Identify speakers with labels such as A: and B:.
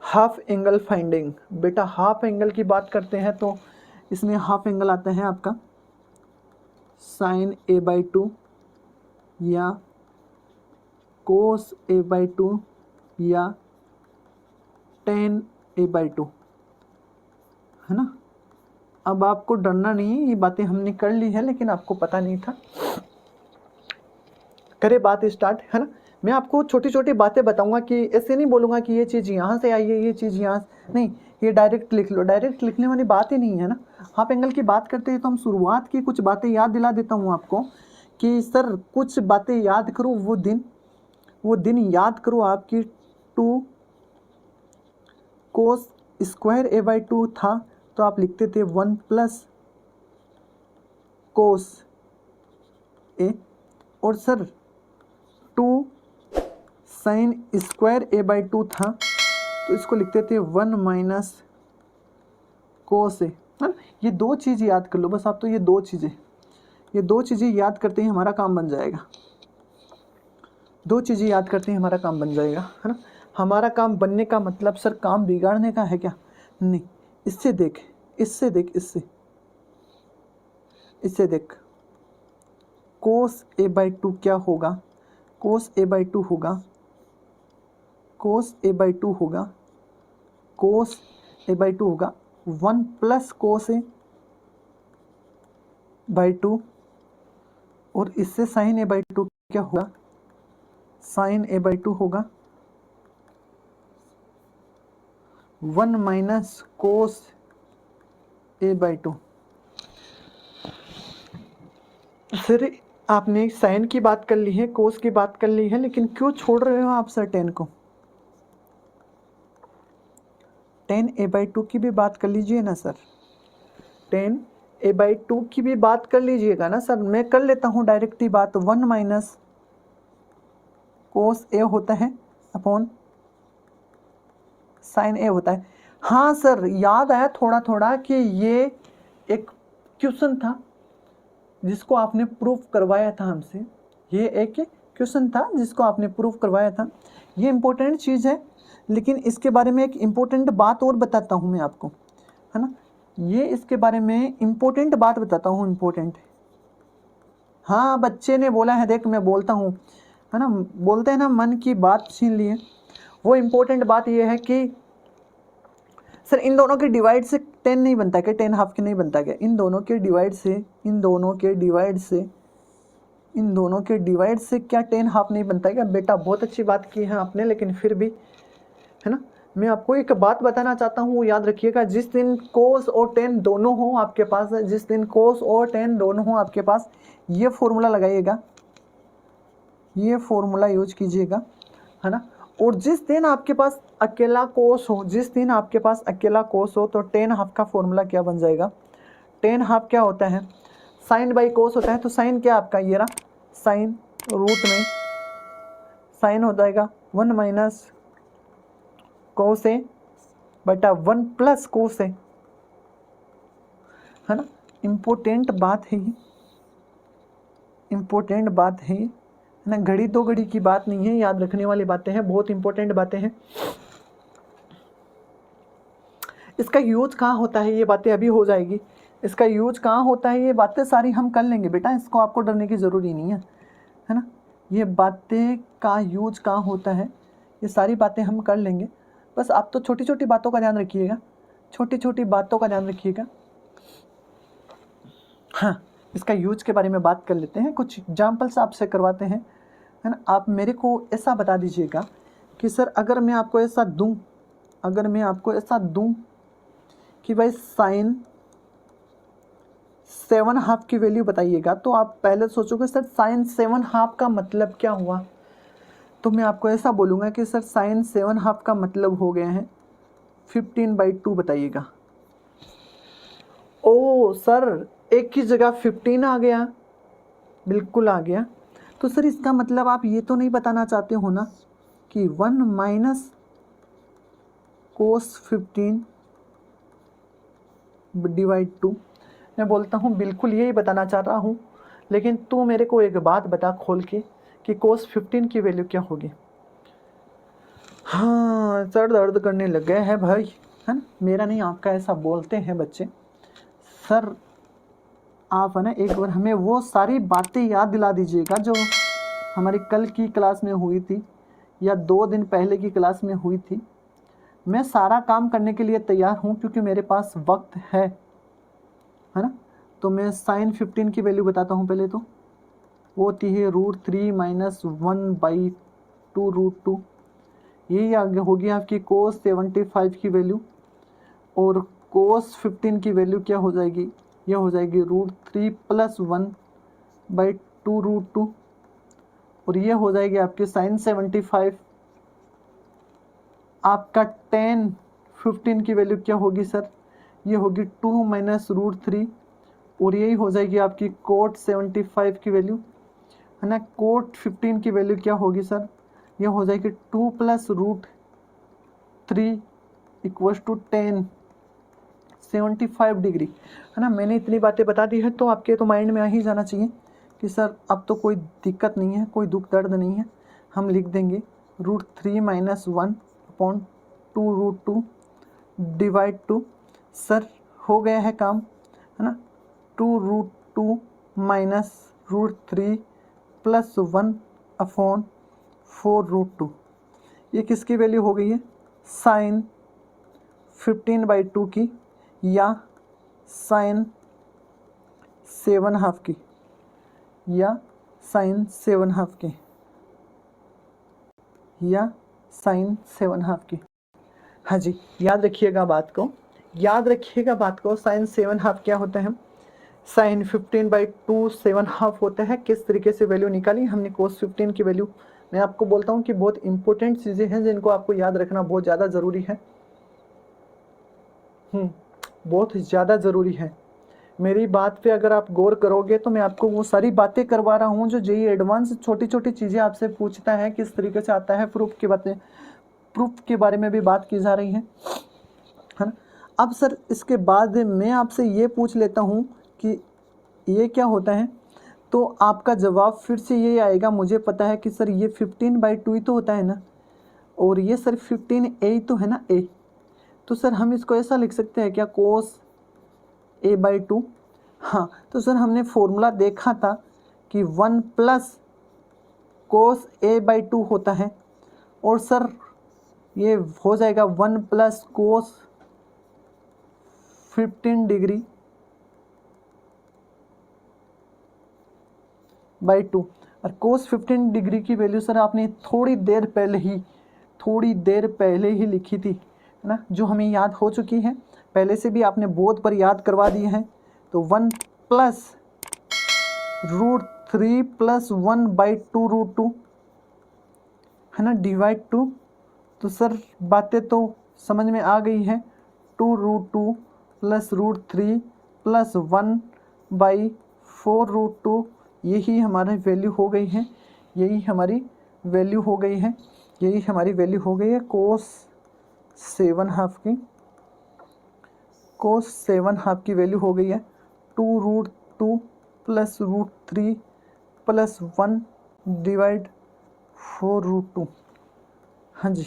A: Half angle finding. बेटा half angle की बात करते हैं तो इसमें हाफ एंगल आता है आपका साइन a/2 या कोस a/2 या टेन a/2, है ना। अब आपको डरना नहीं है, ये बातें हमने कर ली है लेकिन आपको पता नहीं था। करे बात स्टार्ट, है ना। मैं आपको छोटी छोटी बातें बताऊंगा कि ऐसे नहीं बोलूँगा कि ये चीज़ यहाँ से आई है, ये चीज़ यहाँ से नहीं, ये डायरेक्ट लिख लो। डायरेक्ट लिखने वाली बात ही नहीं है ना। हाफ एंगल की बात करते हैं तो हम शुरुआत की कुछ बातें याद दिला देता हूँ आपको कि सर कुछ बातें याद करो। वो दिन याद करो आपकी 2 कोस स्क्वायर a/2 था तो आप लिखते थे 1 प्लस कोस ए, और सर 2 साइन स्क्वायर a/2 था तो इसको लिखते थे 1 माइनस कोस ए, है ना। ये दो चीज़ याद कर लो बस आप, तो ये दो चीज़ें याद करते ही हमारा काम बन जाएगा। दो चीज़ें याद करते ही हमारा काम बन जाएगा, है ना। हमारा काम बनने का मतलब सर काम बिगाड़ने का है क्या? नहीं। इससे देख कोस a/2 क्या होगा? कोस a/2 होगा कोस a/2 होगा 1 प्लस कोस a/2, और इससे साइन a/2 क्या होगा? साइन a/2 होगा 1 माइनस कोस a/2। सर आपने साइन की बात कर ली है, कोस की बात कर ली है, लेकिन क्यों छोड़ रहे हो आप सर टेन को? टेन a/2 की भी बात कर लीजिए ना सर, टेन a/2 की भी बात कर लीजिएगा ना सर। मैं कर लेता हूँ डायरेक्ट ही बात। 1 माइनस कोस ए होता है अपॉन साइन ए होता है। हाँ सर याद आया थोड़ा थोड़ा कि ये एक क्वेश्चन था जिसको आपने प्रूफ करवाया था हमसे। ये एक क्वेश्चन था जिसको आपने प्रूफ करवाया था। ये इम्पोर्टेंट चीज़ है, लेकिन इसके बारे में एक इम्पोर्टेंट बात और बताता हूँ मैं आपको, है ना। ये इसके बारे में इम्पोर्टेंट बात बताता हूँ, इम्पोर्टेंट। हाँ बच्चे ने बोला है, देख मैं बोलता हूँ, है ना। बोलते हैं ना मन की बात छीन लिए। वो इम्पोर्टेंट बात ये है कि सर इन दोनों के डिवाइड से 10 नहीं बनता क्या? 10 हाफ के नहीं बनता क्या? इन दोनों के डिवाइड से क्या 10 हाफ नहीं बनता क्या? बेटा बहुत अच्छी बात की है आपने, लेकिन फिर भी, है ना, मैं आपको एक बात बताना चाहता हूँ, याद रखिएगा। जिस दिन कोस और टेन दोनों हो आपके पास, ये फॉर्मूला लगाइएगा, ये फॉर्मूला यूज कीजिएगा, है ना। और जिस दिन आपके पास अकेला कोस हो तो 10 हाफ का फॉर्मूला क्या बन जाएगा? 10 हाफ क्या होता है? साइन बाई कोस होता है। तो साइन क्या आपका, ये रहा साइन, रूट में साइन हो जाएगा 1 माइनस कोस ए बटा 1 प्लस कोस ए, है ना। इम्पोर्टेंट बात है ना। घड़ी दो घड़ी की बात नहीं है, याद रखने वाली बातें हैं, बहुत इंपॉर्टेंट बातें हैं। इसका यूज कहाँ होता है, ये बातें अभी हो जाएगी। इसका यूज कहाँ होता है, ये बातें सारी हम कर लेंगे बेटा, इसको आपको डरने की ज़रूरी नहीं है ना। ये बातें का यूज कहाँ होता है, ये सारी बातें हम कर लेंगे। बस आप तो छोटी छोटी बातों का ध्यान रखिएगा, हाँ। इसका यूज के बारे में बात कर लेते हैं, कुछ एग्जाम्पल्स आपसे करवाते हैं, है ना। आप मेरे को ऐसा बता दीजिएगा कि सर अगर मैं आपको ऐसा दूं कि भाई साइन 7 हाफ की वैल्यू बताइएगा, तो आप पहले सोचोगे सर साइन 7 हाफ का मतलब क्या हुआ। तो मैं आपको ऐसा बोलूँगा कि सर साइन 7 हाफ का मतलब हो गया है 15/2 बताइएगा। ओ सर एक की जगह 15 आ गया, बिल्कुल आ गया। तो सर इसका मतलब आप ये तो नहीं बताना चाहते हो ना कि 1 माइनस कोस 15 डिवाइड 2। मैं बोलता हूँ बिल्कुल यही बताना चाह रहा हूँ, लेकिन तू मेरे को एक बात बता खोल के कि कोस 15 की वैल्यू क्या होगी। हाँ सर दर्द करने लग गए है भाई, है ना, मेरा नहीं आपका, ऐसा बोलते हैं बच्चे। सर आप है ना एक बार हमें वो सारी बातें याद दिला दीजिएगा जो हमारी कल की क्लास में हुई थी या 2 दिन पहले की क्लास में हुई थी। मैं सारा काम करने के लिए तैयार हूँ क्योंकि मेरे पास वक्त है ना। तो मैं साइन 15 की वैल्यू बताता हूँ पहले। तो वो होती है √3 - 1/2 √2। यही आगे होगी आपकी कोस 75 की वैल्यू, और कोस 15 की वैल्यू क्या हो जाएगी, ये हो जाएगी √3 + 1/2 √2, और ये हो जाएगी आपकी साइन 75। आपका tan 15 की वैल्यू क्या होगी सर, ये होगी 2 - √3, और यही हो जाएगी आपकी कोट 75 की वैल्यू, है ना। कोट 15 की वैल्यू क्या होगी सर, ये हो जाएगी 2 + √3 = tan 75 डिग्री, है ना। मैंने इतनी बातें बता दी है तो आपके तो माइंड में आ ही जाना चाहिए कि सर अब तो कोई दिक्कत नहीं है, कोई दुख दर्द नहीं है। हम लिख देंगे √3 - 1/2 √2 डिवाइड 2। सर हो गया है काम, है ना। 2 √2 - √3 + 1/4 √2, ये किसकी वैल्यू हो गई है, साइन 15/2 की, या साइन 7/2 की, या साइन 7/2 की, या साइन 7/2 की। हाँ जी, याद रखिएगा बात को, याद रखिएगा बात को। साइन 7/2 क्या होता है, साइन 15/2 7/2 होता है। किस तरीके से वैल्यू निकाली हमने कोस 15 की वैल्यू। मैं आपको बोलता हूँ कि बहुत इंपॉर्टेंट चीज़ें हैं जिनको आपको याद रखना बहुत ज़्यादा ज़रूरी है, बहुत ज़्यादा ज़रूरी है। मेरी बात पे अगर आप गौर करोगे तो मैं आपको वो सारी बातें करवा रहा हूँ जो जेईई एडवांस छोटी छोटी चीज़ें आपसे पूछता है, किस तरीके से आता है, प्रूफ की बातें, प्रूफ के बारे में भी बात की जा रही है ना। अब सर इसके बाद मैं आपसे ये पूछ लेता हूँ कि ये क्या होता है, तो आपका जवाब फिर से ये आएगा। मुझे पता है कि सर ये 15/2 ही तो होता है ना, और ये सर 15a तो है ना, a। तो सर हम इसको ऐसा लिख सकते हैं क्या, कोस a/2। हाँ, तो सर हमने फॉर्मूला देखा था कि 1 + कोस a/2 होता है, और सर ये हो जाएगा 1 + कोस 15 डिग्री बाई 2। और कोस 15 डिग्री की वैल्यू सर आपने थोड़ी देर पहले ही लिखी थी, है ना, जो हमें याद हो चुकी है पहले से भी, आपने बोर्ड पर याद करवा दिए हैं। तो 1 + √3 + 1/2 √2, है ना, डिवाइड 2। तो सर बातें तो समझ में आ गई है। 2 √2 + √3 + 1/4 √2, यही हमारी वैल्यू हो गई है, यही हमारी वैल्यू हो गई है, यही हमारी वैल्यू हो गई है कोस 7/2 की। कोस 7/2 की वैल्यू हो गई है 2 √2 + √3 + 1/4 √2। हाँ जी,